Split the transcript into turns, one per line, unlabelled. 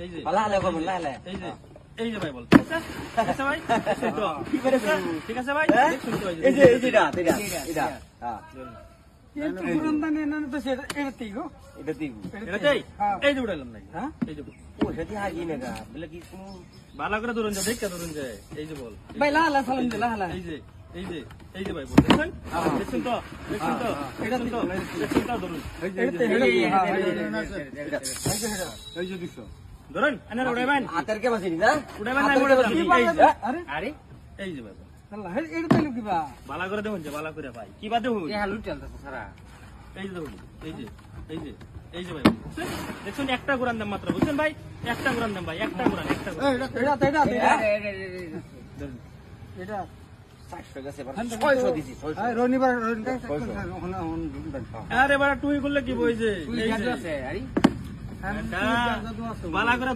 এই যে
লালে করবেন লালে
এই যে ভাই বল ঠিক আছে ভাই শুনতো
কি করে
ঠিক আছে ভাই শুনতো
এই যে এটা হ্যাঁ
কিন্তু পুরন্দানে না তো সেটা এটা তিগো
এটা দিগু
এটাই এই যে উড়াইলাম নাকি
হ্যাঁ
এই যে
ও সেটি হাজি না গা বলে কি কোন
ভালো করে ধরুন যা দেখে ধরুন যায় এই যে বল
ভাই লালা সালাম দে লালা
এই যে ভাই বল দেখছেন তো এটা তো দেখছেন তো ধরুন
এই যে দিছো
ধরুন আনার উড়াইবেন
হাতের কে বাসিনি না
উড়াইবেন না
আরে
আরে এই যে ভাই
আল্লাহ এটা তাইলো কিবা
ভালো করে দেখুন যে ভালো করে ভাই কি বাদ দেখুন
এ হালু চলতেছে সারা
এই যে দেখুন এই যে ভাই দেখুন একটা গুরান দাম মাত্র বুঝছেন ভাই একটা গুরান দাম ভাই একটা গুরান
এটা
700 গেছে 600 দিছি 600
রনিবার
আরে বাড়া টুই করলে কি বইছে
তুই
এই
গাছ
যে
আছে আরে
ভালো করে